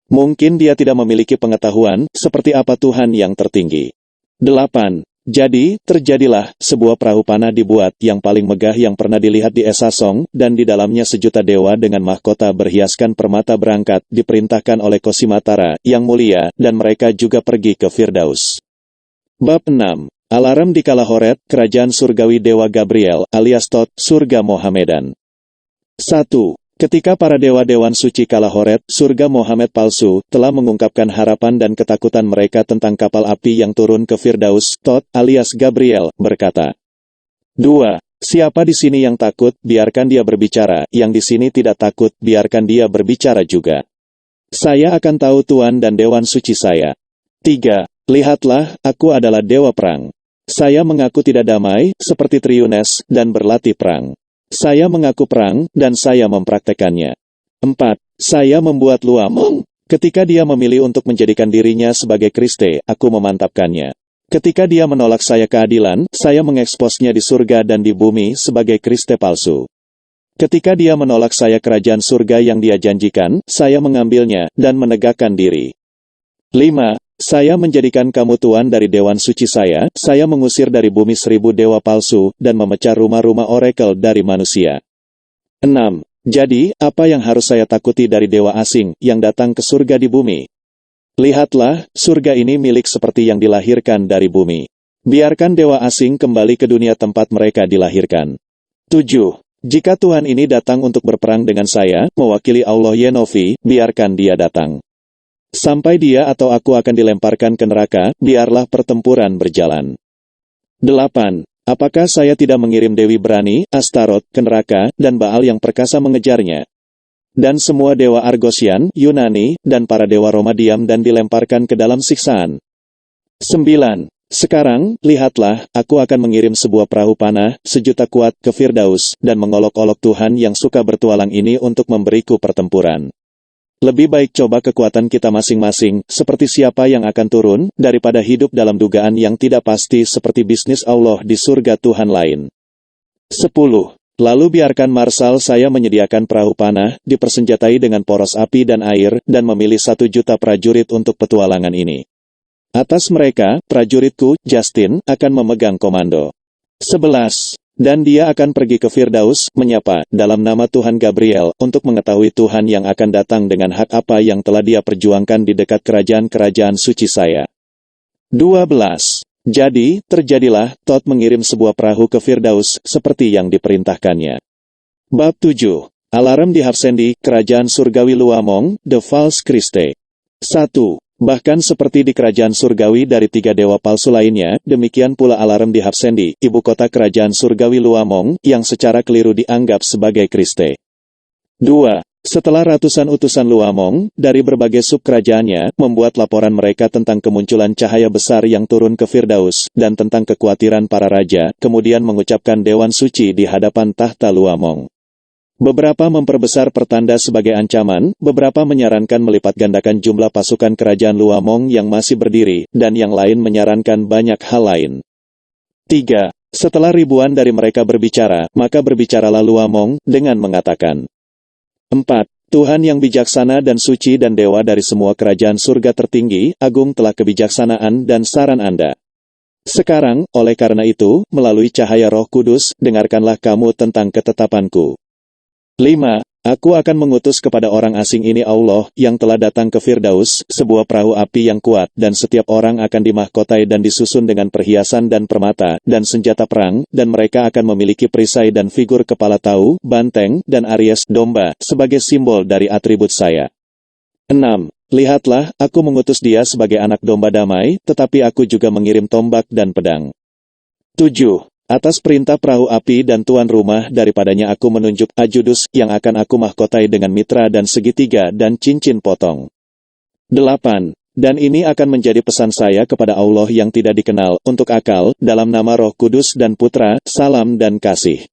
Mungkin dia tidak memiliki pengetahuan, seperti apa Tuhan yang tertinggi. 8. Jadi, terjadilah, sebuah perahu panah dibuat, yang paling megah yang pernah dilihat di Esa Song, dan di dalamnya 1 juta dewa dengan mahkota berhiaskan permata berangkat, diperintahkan oleh Kosimatara, yang mulia, dan mereka juga pergi ke Firdaus. Bab 6. Alarm di Kalahoret, kerajaan surgawi Dewa Gabriel, alias Tot, surga Mohamedan. 1. Ketika para dewa-dewan suci Kalahoret, surga Mohamed palsu, telah mengungkapkan harapan dan ketakutan mereka tentang kapal api yang turun ke Firdaus, Tot, alias Gabriel, berkata. 2. Siapa di sini yang takut, biarkan dia berbicara, yang di sini tidak takut, biarkan dia berbicara juga. Saya akan tahu Tuan dan Dewan Suci saya. 3. Lihatlah, aku adalah Dewa Perang. Saya mengaku tidak damai, seperti Triunes, dan berlatih perang. Saya mengaku perang, dan saya mempraktekannya. 4. Saya membuat Luamong. Ketika dia memilih untuk menjadikan dirinya sebagai Kriste, aku memantapkannya. Ketika dia menolak saya keadilan, saya mengeksposnya di surga dan di bumi sebagai Kriste palsu. Ketika dia menolak saya kerajaan surga yang dia janjikan, saya mengambilnya, dan menegakkan diri. 5. Saya menjadikan kamu tuan dari Dewan Suci saya mengusir dari bumi 1000 dewa palsu, dan memecah rumah-rumah orakel dari manusia. 6. Jadi, apa yang harus saya takuti dari dewa asing, yang datang ke surga di bumi? Lihatlah, surga ini milik seperti yang dilahirkan dari bumi. Biarkan dewa asing kembali ke dunia tempat mereka dilahirkan. 7. Jika Tuhan ini datang untuk berperang dengan saya, mewakili Allah Yenovi, biarkan dia datang. Sampai dia atau aku akan dilemparkan ke neraka, biarlah pertempuran berjalan. 8. Apakah saya tidak mengirim Dewi Berani, Astaroth, ke neraka, dan Baal yang perkasa mengejarnya? Dan semua dewa Argosian, Yunani, dan para dewa Roma diam dan dilemparkan ke dalam siksaan. 9. Sekarang, lihatlah, aku akan mengirim sebuah perahu panah, sejuta kuat, ke Firdaus, dan mengolok-olok Tuhan yang suka bertualang ini untuk memberiku pertempuran. Lebih baik coba kekuatan kita masing-masing, seperti siapa yang akan turun, daripada hidup dalam dugaan yang tidak pasti seperti bisnis Allah di surga Tuhan lain. 10. Lalu biarkan marsal saya menyediakan perahu panah, dipersenjatai dengan poros api dan air, dan memilih 1.000.000 prajurit untuk petualangan ini. Atas mereka, prajuritku, Justin, akan memegang komando. 11. Dan dia akan pergi ke Firdaus, menyapa, dalam nama Tuhan Gabriel, untuk mengetahui Tuhan yang akan datang dengan hak apa yang telah dia perjuangkan di dekat kerajaan-kerajaan suci saya. 12. Jadi, terjadilah, Tot mengirim sebuah perahu ke Firdaus, seperti yang diperintahkannya. Bab 7. Alarm di Hapsendi, Kerajaan Surgawi Luamong, The False Christe. 1. Bahkan seperti di kerajaan surgawi dari 3 dewa palsu lainnya, demikian pula alarm di Hapsendi, ibu kota kerajaan surgawi Luamong, yang secara keliru dianggap sebagai Christe. 2. Setelah ratusan utusan Luamong, dari berbagai sub kerajaannya, membuat laporan mereka tentang kemunculan cahaya besar yang turun ke Firdaus, dan tentang kekhawatiran para raja, kemudian mengucapkan dewan suci di hadapan tahta Luamong. Beberapa memperbesar pertanda sebagai ancaman, beberapa menyarankan melipat gandakan jumlah pasukan kerajaan Luamong yang masih berdiri, dan yang lain menyarankan banyak hal lain. 3. Setelah ribuan dari mereka berbicara, maka berbicaralah Luamong, dengan mengatakan. 4. Tuhan yang bijaksana dan suci dan dewa dari semua kerajaan surga tertinggi, agung telah kebijaksanaan dan saran Anda. Sekarang, oleh karena itu, melalui cahaya Roh Kudus, dengarkanlah kamu tentang ketetapanku. 5. Aku akan mengutus kepada orang asing ini Allah, yang telah datang ke Firdaus, sebuah perahu api yang kuat, dan setiap orang akan dimahkotai dan disusun dengan perhiasan dan permata, dan senjata perang, dan mereka akan memiliki perisai dan figur kepala tau, banteng, dan aries domba, sebagai simbol dari atribut saya. 6. Lihatlah, aku mengutus dia sebagai anak domba damai, tetapi aku juga mengirim tombak dan pedang. 7. Atas perintah perahu api dan tuan rumah daripadanya aku menunjuk Ajudus yang akan aku mahkotai dengan mitra dan segitiga dan cincin potong. 8. Dan ini akan menjadi pesan saya kepada Allah yang tidak dikenal, untuk akal, dalam nama Roh Kudus dan Putra, salam dan kasih.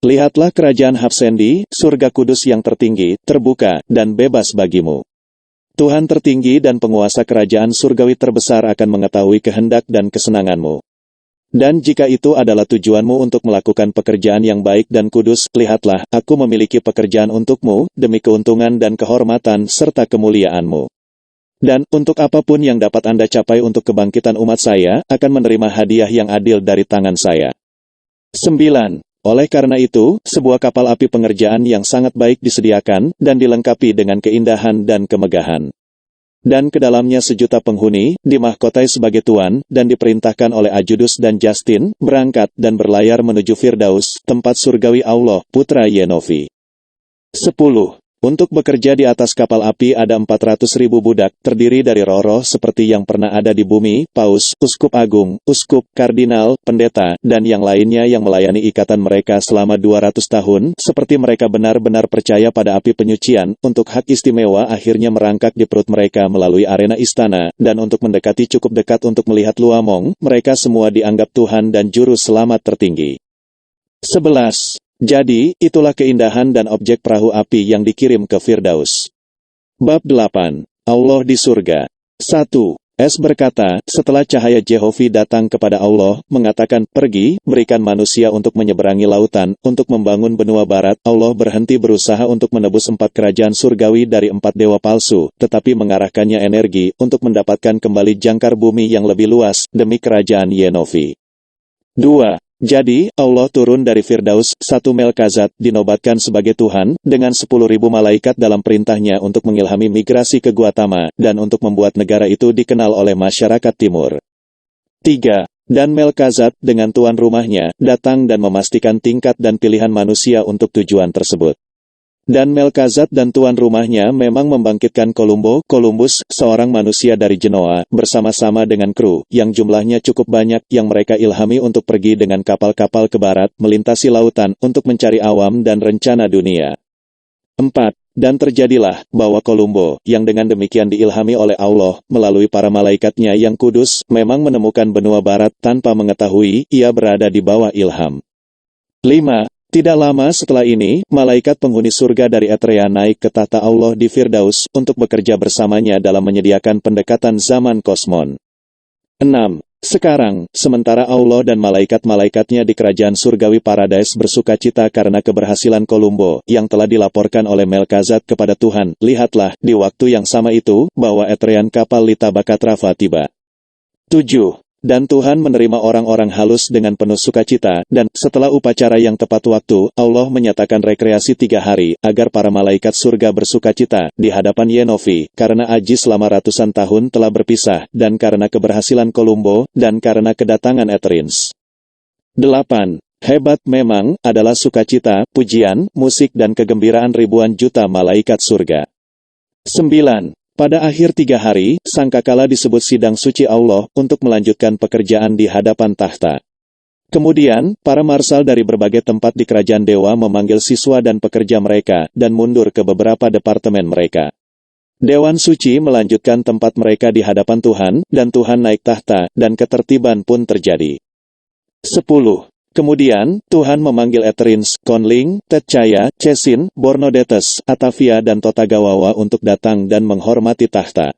Lihatlah kerajaan Hapsendi, surga kudus yang tertinggi, terbuka, dan bebas bagimu. Tuhan tertinggi dan penguasa kerajaan surgawi terbesar akan mengetahui kehendak dan kesenanganmu. Dan jika itu adalah tujuanmu untuk melakukan pekerjaan yang baik dan kudus, lihatlah, aku memiliki pekerjaan untukmu, demi keuntungan dan kehormatan serta kemuliaanmu. Dan, untuk apapun yang dapat Anda capai untuk kebangkitan umat saya, akan menerima hadiah yang adil dari tangan saya. 9. Oleh karena itu, sebuah kapal api pengerjaan yang sangat baik disediakan, dan dilengkapi dengan keindahan dan kemegahan. Dan ke dalamnya 1.000.000 penghuni, dimahkotai sebagai tuan, dan diperintahkan oleh Ajudus dan Justin, berangkat dan berlayar menuju Firdaus, tempat surgawi Allah, Putra Yenovi. 10. Untuk bekerja di atas kapal api ada 400.000 budak, terdiri dari roh-roh seperti yang pernah ada di bumi, paus, uskup agung, uskup, kardinal, pendeta, dan yang lainnya yang melayani ikatan mereka selama 200 tahun, seperti mereka benar-benar percaya pada api penyucian, untuk hak istimewa akhirnya merangkak di perut mereka melalui arena istana, dan untuk mendekati cukup dekat untuk melihat Luamong, mereka semua dianggap Tuhan dan Juru Selamat tertinggi. 11. Jadi, itulah keindahan dan objek perahu api yang dikirim ke Firdaus. Bab 8. Allah di surga. 1. Es berkata, setelah cahaya Jehovi datang kepada Allah, mengatakan, pergi, berikan manusia untuk menyeberangi lautan, untuk membangun benua barat. Allah berhenti berusaha untuk menebus 4 kerajaan surgawi dari 4 dewa palsu, tetapi mengarahkannya energi, untuk mendapatkan kembali jangkar bumi yang lebih luas, demi kerajaan Yenovi. 2. Jadi, Allah turun dari Firdaus, 1 Melkazat, dinobatkan sebagai Tuhan, dengan 10.000 malaikat dalam perintahnya untuk mengilhami migrasi ke Gua Tama, dan untuk membuat negara itu dikenal oleh masyarakat timur. 3. Dan Melkazad dengan tuan rumahnya datang dan memastikan tingkat dan pilihan manusia untuk tujuan tersebut. Dan Melkazad dan tuan rumahnya memang membangkitkan Columbus, seorang manusia dari Genoa, bersama-sama dengan kru, yang jumlahnya cukup banyak yang mereka ilhami untuk pergi dengan kapal-kapal ke barat, melintasi lautan, untuk mencari awam dan rencana dunia. 4. Dan terjadilah, bahwa Columbo, yang dengan demikian diilhami oleh Allah, melalui para malaikatnya yang kudus, memang menemukan benua barat tanpa mengetahui, ia berada di bawah ilham. 5. Tidak lama setelah ini, malaikat penghuni surga dari Etrea naik ke tahta Allah di Firdaus, untuk bekerja bersamanya dalam menyediakan pendekatan zaman kosmon. 6. Sekarang, sementara Allah dan malaikat-malaikatnya di kerajaan surgawi Paradise bersukacita karena keberhasilan Columbo yang telah dilaporkan oleh Melkazad kepada Tuhan, lihatlah, di waktu yang sama itu, bahwa Etrean kapal Lita Bakatrava tiba. 7. Dan Tuhan menerima orang-orang halus dengan penuh sukacita, dan setelah upacara yang tepat waktu, Allah menyatakan rekreasi 3 hari, agar para malaikat surga bersukacita di hadapan Yenofi, karena Aji selama ratusan tahun telah berpisah, dan karena keberhasilan Columbo, dan karena kedatangan Eterins. 8. Hebat memang adalah sukacita, pujian, musik dan kegembiraan ribuan juta malaikat surga. 9. Pada akhir 3 hari, sangkakala disebut sidang suci Allah untuk melanjutkan pekerjaan di hadapan tahta. Kemudian, para marsal dari berbagai tempat di kerajaan dewa memanggil siswa dan pekerja mereka, dan mundur ke beberapa departemen mereka. Dewan suci melanjutkan tempat mereka di hadapan Tuhan, dan Tuhan naik tahta, dan ketertiban pun terjadi. 10. Kemudian, Tuhan memanggil Eterins, Konling, Tetcaya, Cesin, Bornodetes, Atavia dan Totagawawa untuk datang dan menghormati tahta.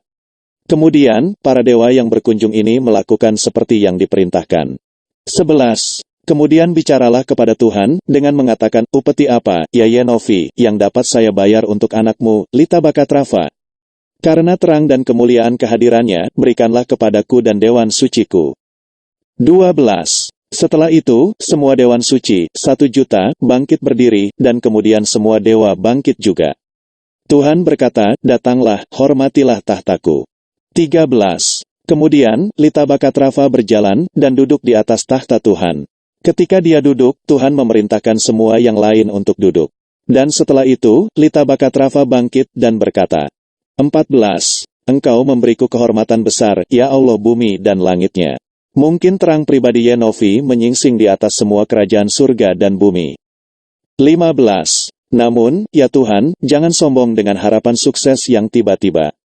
Kemudian, para dewa yang berkunjung ini melakukan seperti yang diperintahkan. 11. Kemudian bicaralah kepada Tuhan, dengan mengatakan, upeti apa, ya Yenofi, yang dapat saya bayar untuk anakmu, Lita Bakatrava? Karena terang dan kemuliaan kehadirannya, berikanlah kepadaku dan dewan suciku. 12. Setelah itu, semua dewan suci, 1 juta, bangkit berdiri, dan kemudian semua dewa bangkit juga. Tuhan berkata, datanglah, hormatilah tahtaku. 13. Kemudian, Lita Bakatrava berjalan, dan duduk di atas tahta Tuhan. Ketika dia duduk, Tuhan memerintahkan semua yang lain untuk duduk. Dan setelah itu, Lita Bakatrava bangkit dan berkata, 14. Engkau memberiku kehormatan besar, ya Allah bumi dan langitnya. Mungkin terang pribadi Yenofi menyingsing di atas semua kerajaan surga dan bumi. 15. Namun, ya Tuhan, jangan sombong dengan harapan sukses yang tiba-tiba.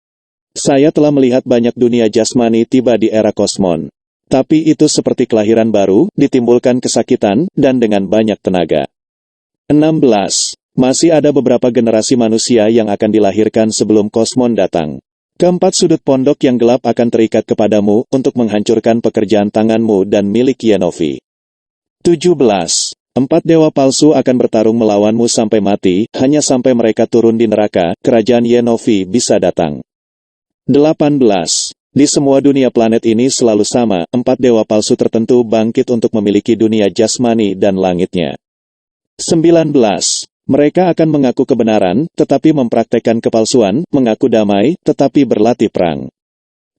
Saya telah melihat banyak dunia jasmani tiba di era kosmon. Tapi itu seperti kelahiran baru, ditimbulkan kesakitan, dan dengan banyak tenaga. 16. Masih ada beberapa generasi manusia yang akan dilahirkan sebelum kosmon datang. Keempat sudut pondok yang gelap akan terikat kepadamu untuk menghancurkan pekerjaan tanganmu dan milik Yenofi. 17. 4 dewa palsu akan bertarung melawanmu sampai mati, hanya sampai mereka turun di neraka, kerajaan Yenofi bisa datang. 18. Di semua dunia planet ini selalu sama, 4 dewa palsu tertentu bangkit untuk memiliki dunia jasmani dan langitnya. 19. Mereka akan mengaku kebenaran, tetapi mempraktekkan kepalsuan, mengaku damai, tetapi berlatih perang.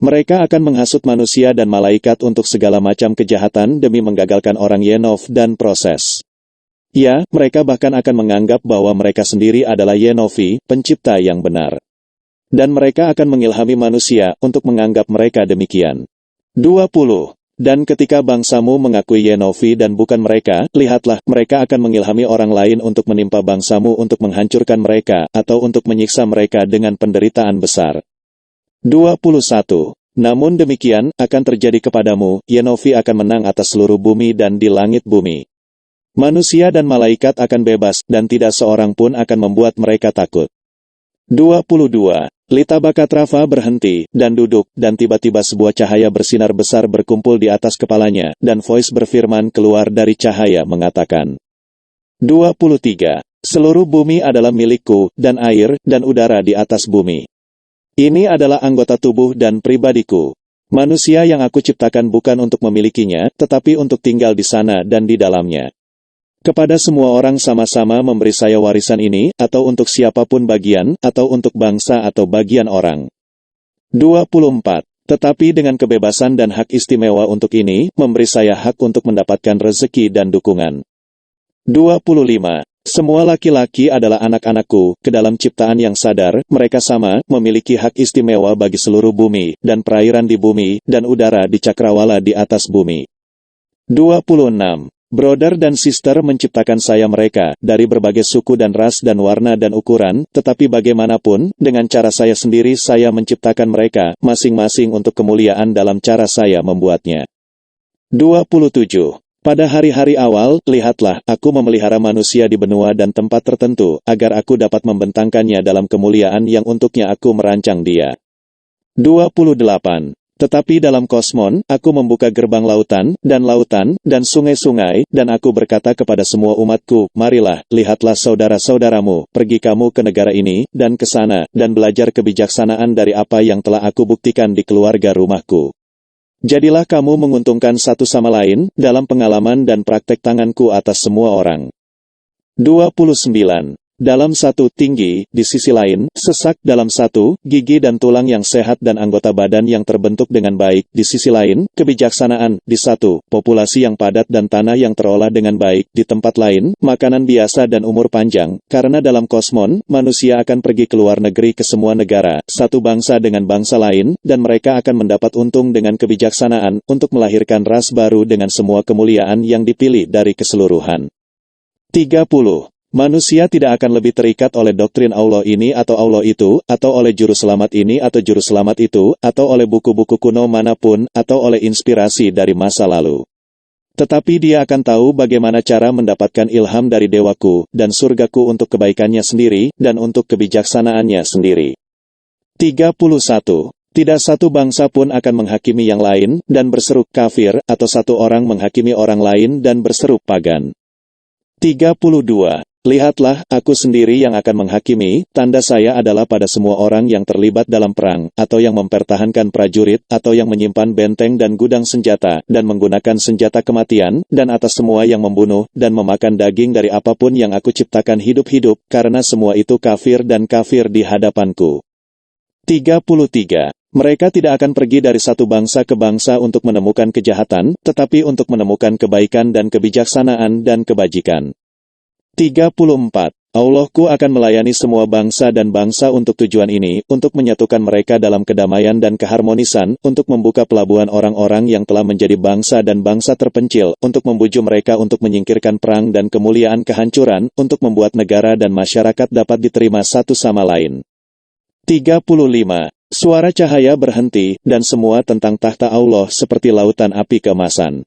Mereka akan menghasut manusia dan malaikat untuk segala macam kejahatan demi menggagalkan orang Yenov dan proses. Ya, mereka bahkan akan menganggap bahwa mereka sendiri adalah Yenofi, pencipta yang benar. Dan mereka akan mengilhami manusia untuk menganggap mereka demikian. 20. Dan ketika bangsamu mengakui Yenofi dan bukan mereka, lihatlah, mereka akan mengilhami orang lain untuk menimpa bangsamu untuk menghancurkan mereka, atau untuk menyiksa mereka dengan penderitaan besar. 21. Namun demikian, akan terjadi kepadamu, Yenofi akan menang atas seluruh bumi dan di langit bumi. Manusia dan malaikat akan bebas, dan tidak seorang pun akan membuat mereka takut. 22. Lita Bakatrava berhenti, dan duduk, dan tiba-tiba sebuah cahaya bersinar besar berkumpul di atas kepalanya, dan voice berfirman keluar dari cahaya mengatakan. 23. Seluruh bumi adalah milikku, dan air, dan udara di atas bumi. Ini adalah anggota tubuh dan pribadiku. Manusia yang aku ciptakan bukan untuk memilikinya, tetapi untuk tinggal di sana dan di dalamnya. Kepada semua orang sama-sama memberi saya warisan ini, atau untuk siapapun bagian, atau untuk bangsa atau bagian orang. 24. Tetapi dengan kebebasan dan hak istimewa untuk ini, memberi saya hak untuk mendapatkan rezeki dan dukungan. 25. Semua laki-laki adalah anak-anakku, ke dalam ciptaan yang sadar, mereka sama, memiliki hak istimewa bagi seluruh bumi, dan perairan di bumi, dan udara di cakrawala di atas bumi. 26. Brother dan sister menciptakan saya mereka, dari berbagai suku dan ras dan warna dan ukuran, tetapi bagaimanapun, dengan cara saya sendiri saya menciptakan mereka, masing-masing untuk kemuliaan dalam cara saya membuatnya. 27. Pada hari-hari awal, lihatlah, aku memelihara manusia di benua dan tempat tertentu, agar aku dapat membentangkannya dalam kemuliaan yang untuknya aku merancang dia. 28. Tetapi dalam kosmon, aku membuka gerbang lautan, dan sungai-sungai, dan aku berkata kepada semua umatku, marilah, lihatlah saudara-saudaramu, pergi kamu ke negara ini, dan ke sana, dan belajar kebijaksanaan dari apa yang telah aku buktikan di keluarga rumahku. Jadilah kamu menguntungkan satu sama lain, dalam pengalaman dan praktek tanganku atas semua orang. 29. Dalam satu, tinggi, di sisi lain, sesak, dalam satu, gigi dan tulang yang sehat dan anggota badan yang terbentuk dengan baik, di sisi lain, kebijaksanaan, di satu, populasi yang padat dan tanah yang terolah dengan baik, di tempat lain, makanan biasa dan umur panjang, karena dalam kosmon, manusia akan pergi ke luar negeri ke semua negara, satu bangsa dengan bangsa lain, dan mereka akan mendapat untung dengan kebijaksanaan, untuk melahirkan ras baru dengan semua kemuliaan yang dipilih dari keseluruhan. 30. Manusia tidak akan lebih terikat oleh doktrin Allah ini atau Allah itu, atau oleh juru selamat ini atau juru selamat itu, atau oleh buku-buku kuno manapun, atau oleh inspirasi dari masa lalu. Tetapi dia akan tahu bagaimana cara mendapatkan ilham dari dewaku, dan surgaku untuk kebaikannya sendiri, dan untuk kebijaksanaannya sendiri. 31. Tidak satu bangsa pun akan menghakimi yang lain, dan berseru kafir, atau satu orang menghakimi orang lain dan berseru pagan. 32. Lihatlah, aku sendiri yang akan menghakimi, tanda saya adalah pada semua orang yang terlibat dalam perang, atau yang mempertahankan prajurit, atau yang menyimpan benteng dan gudang senjata, dan menggunakan senjata kematian, dan atas semua yang membunuh, dan memakan daging dari apapun yang aku ciptakan hidup-hidup, karena semua itu kafir dan kafir di hadapanku. 33. Mereka tidak akan pergi dari satu bangsa ke bangsa untuk menemukan kejahatan, tetapi untuk menemukan kebaikan dan kebijaksanaan dan kebajikan. 34. Allahku akan melayani semua bangsa dan bangsa untuk tujuan ini, untuk menyatukan mereka dalam kedamaian dan keharmonisan, untuk membuka pelabuhan orang-orang yang telah menjadi bangsa dan bangsa terpencil, untuk membujuk mereka untuk menyingkirkan perang dan kemuliaan kehancuran, untuk membuat negara dan masyarakat dapat diterima satu sama lain. 35. Suara cahaya berhenti, dan semua tentang tahta Allah seperti lautan api keemasan.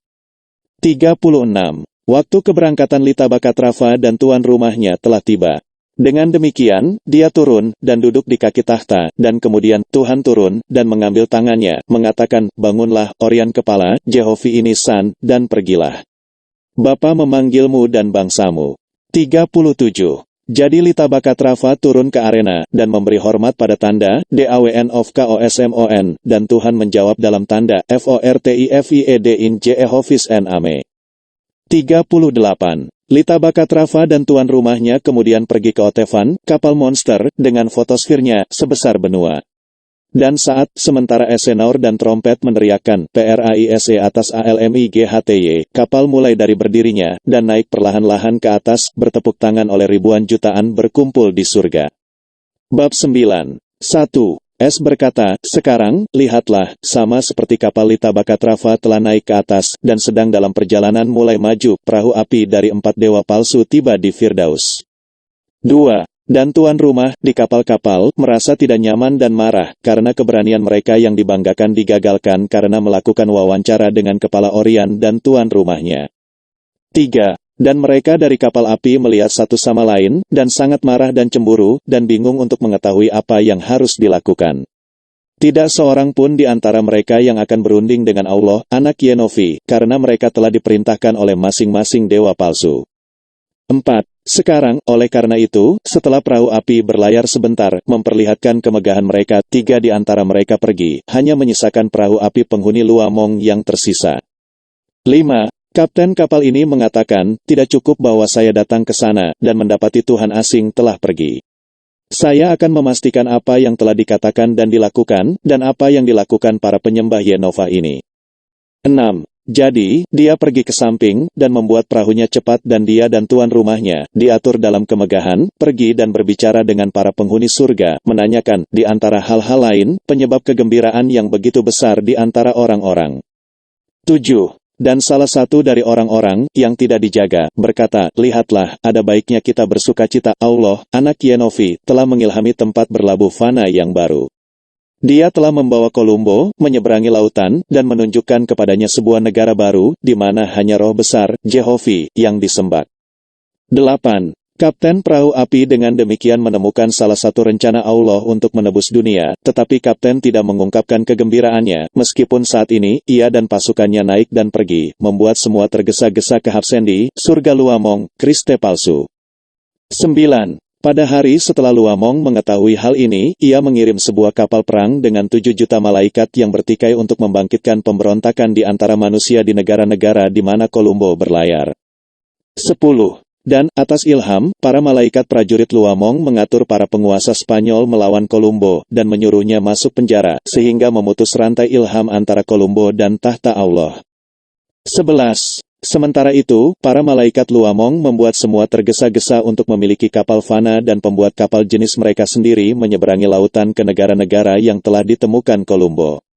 36. Waktu keberangkatan Litabakatrava dan tuan rumahnya telah tiba. Dengan demikian, dia turun, dan duduk di kaki tahta, dan kemudian, Tuhan turun, dan mengambil tangannya, mengatakan, bangunlah, Orion kepala, Jehovi ini San, dan pergilah. Bapa memanggilmu dan bangsamu. 37. Jadi Litabakatrava turun ke arena, dan memberi hormat pada tanda, DAWN of KOSMON, dan Tuhan menjawab dalam tanda, FORTIFIED in Jehovis en Ame. 38. Litabakatrava dan tuan rumahnya kemudian pergi ke Otevan, kapal monster, dengan fotosfernya, sebesar benua. Dan saat, sementara esenaur dan trompet meneriakkan, PRAISE atas ALMIGHTY, kapal mulai dari berdirinya, dan naik perlahan-lahan ke atas, bertepuk tangan oleh ribuan jutaan berkumpul di surga. Bab 9. 1. S berkata, sekarang, lihatlah, sama seperti kapal Litabakatrava telah naik ke atas, dan sedang dalam perjalanan mulai maju, perahu api dari 4 dewa palsu tiba di Firdaus. 2. Dan tuan rumah, di kapal-kapal, merasa tidak nyaman dan marah, karena keberanian mereka yang dibanggakan digagalkan karena melakukan wawancara dengan kepala Orion dan tuan rumahnya. 3. Dan mereka dari kapal api melihat satu sama lain, dan sangat marah dan cemburu, dan bingung untuk mengetahui apa yang harus dilakukan. Tidak seorang pun di antara mereka yang akan berunding dengan Allah, anak Yenofi, karena mereka telah diperintahkan oleh masing-masing dewa palsu. 4. Sekarang, oleh karena itu, setelah perahu api berlayar sebentar, memperlihatkan kemegahan mereka, 3 di antara mereka pergi, hanya menyisakan perahu api penghuni Luamong yang tersisa. 5. Kapten kapal ini mengatakan, tidak cukup bahwa saya datang ke sana, dan mendapati Tuhan asing telah pergi. Saya akan memastikan apa yang telah dikatakan dan dilakukan, dan apa yang dilakukan para penyembah Yenova ini. 6. Jadi, dia pergi ke samping, dan membuat perahunya cepat dan dia dan tuan rumahnya, diatur dalam kemegahan, pergi dan berbicara dengan para penghuni surga, menanyakan, di antara hal-hal lain, penyebab kegembiraan yang begitu besar di antara orang-orang. 7. Dan salah satu dari orang-orang yang tidak dijaga, berkata, lihatlah, ada baiknya kita bersukacita, Allah, anak Yenofi, telah mengilhami tempat berlabuh fana yang baru. Dia telah membawa Kolumbo, menyeberangi lautan, dan menunjukkan kepadanya sebuah negara baru, di mana hanya roh besar, Jehovi, yang disembah. 8. Kapten perahu api dengan demikian menemukan salah satu rencana Allah untuk menebus dunia, tetapi kapten tidak mengungkapkan kegembiraannya, meskipun saat ini, ia dan pasukannya naik dan pergi, membuat semua tergesa-gesa ke Hapsendi, surga Luamong, Kriste palsu. 9. Pada hari setelah Luamong mengetahui hal ini, ia mengirim sebuah kapal perang dengan 7 juta malaikat yang bertikai untuk membangkitkan pemberontakan di antara manusia di negara-negara di mana Kolumbo berlayar. 10. Dan, atas ilham, para malaikat prajurit Luamong mengatur para penguasa Spanyol melawan Kolumbo, dan menyuruhnya masuk penjara, sehingga memutus rantai ilham antara Kolumbo dan tahta Allah. 11. Sementara itu, para malaikat Luamong membuat semua tergesa-gesa untuk memiliki kapal fana dan pembuat kapal jenis mereka sendiri menyeberangi lautan ke negara-negara yang telah ditemukan Kolumbo.